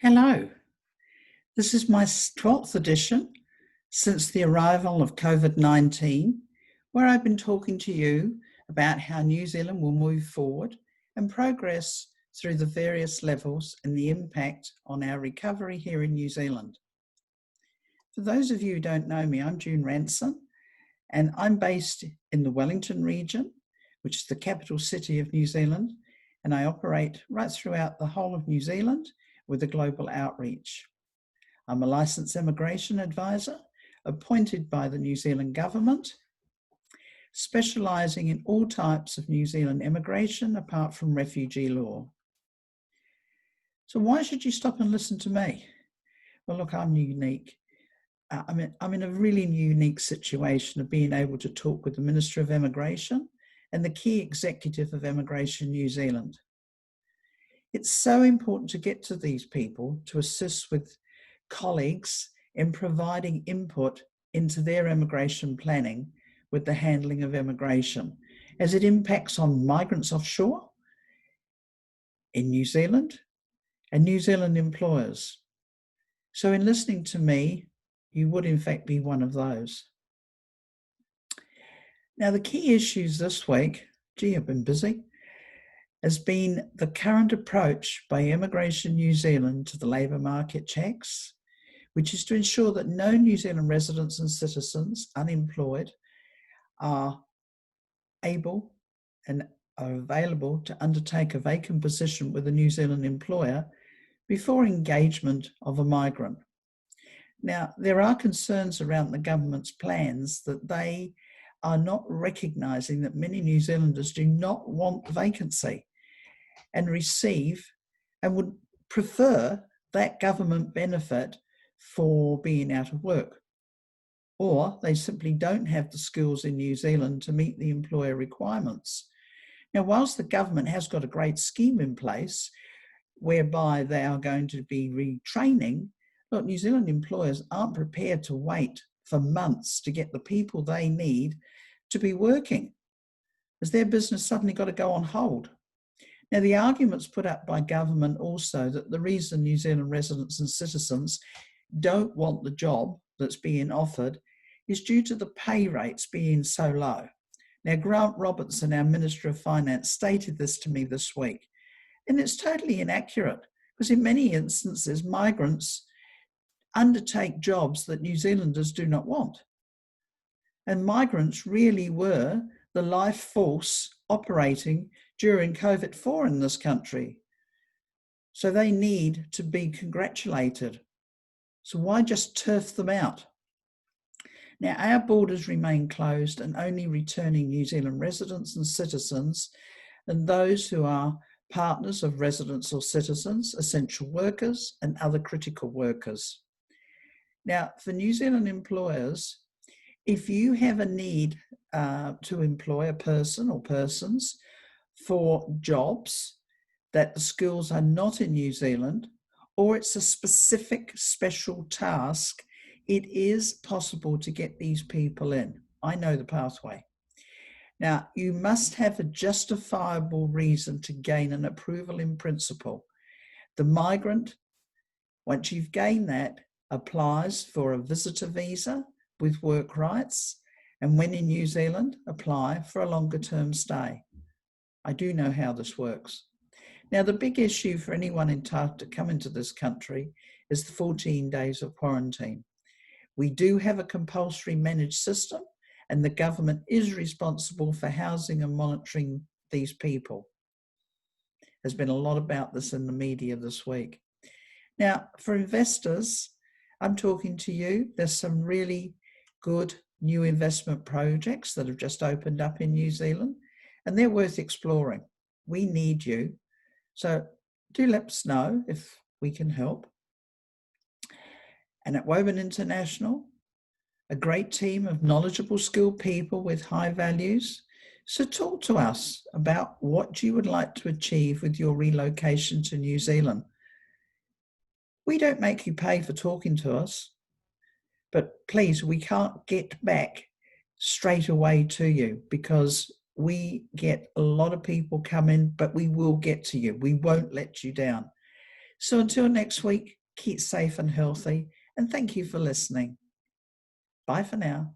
Hello, this is my 12th edition since the arrival of COVID-19, where I've been talking to you about how New Zealand will move forward and progress through the various levels and the impact on our recovery here in New Zealand. For those of you who don't know me, I'm Ranson, and I'm based in the Wellington region, which is the capital city of New Zealand, and I operate right throughout the whole of New Zealand with a global outreach. I'm a licensed immigration advisor appointed by the New Zealand government, specialising in all types of New Zealand immigration apart from refugee law. So why should you stop and listen to me? Well, look, I'm unique. I'm in a really unique situation of being able to talk with the Minister of Immigration and the key executive of Immigration New Zealand. It's so important to get to these people to assist with colleagues in providing input into their immigration planning with the handling of immigration, as it impacts on migrants offshore in New Zealand and New Zealand employers. So in listening to me, you would in fact be one of those. Now, the key issues this week, I've been busy, has been the current approach by Immigration New Zealand to the labour market checks, which is to ensure that no New Zealand residents and citizens unemployed are able and are available to undertake a vacant position with a New Zealand employer before engagement of a migrant. Now, there are concerns around the government's plans that they are not recognising that many New Zealanders do not want the vacancy and receive and would prefer that government benefit for being out of work. Or they simply don't have the skills in New Zealand to meet the employer requirements. Now, whilst the government has got a great scheme in place whereby they are going to be retraining, look, New Zealand employers aren't prepared to wait for months to get the people they need to be working, as their business suddenly got to go on hold. Now, the arguments put up by government also that the reason New Zealand residents and citizens don't want the job that's being offered is due to the pay rates being so low. Now, Grant Robertson, our Minister of Finance, stated this to me this week, and it's totally inaccurate because in many instances, migrants undertake jobs that New Zealanders do not want. And migrants really were the life force operating during COVID-4 in this country. So they need to be congratulated. So why just turf them out? Now, our borders remain closed and only returning New Zealand residents and citizens and those who are partners of residents or citizens, essential workers and other critical workers. Now, for New Zealand employers, if you have a need to employ a person or persons for jobs that the skills are not in New Zealand, or it's a specific special task, it is possible to get these people in. I know the pathway. Now, you must have a justifiable reason to gain an approval in principle. The migrant, once you've gained that, applies for a visitor visa with work rights, and when in New Zealand, apply for a longer term stay. I do know how this works. Now, the big issue for anyone entitled to come into this country is the 14 days of quarantine. We do have a compulsory managed system, and the government is responsible for housing and monitoring these people. There's been a lot about this in the media this week. Now, for investors, I'm talking to you. There's some really good new investment projects that have just opened up in New Zealand, and they're worth exploring. We need you. So do let us know if we can help. And at Woburn International, a great team of knowledgeable, skilled people with high values. So talk to us about what you would like to achieve with your relocation to New Zealand. We don't make you pay for talking to us, but please, we can't get back straight away to you because we get a lot of people come in, but we will get to you. We won't let you down. So until next week, keep safe and healthy, and thank you for listening. Bye for now.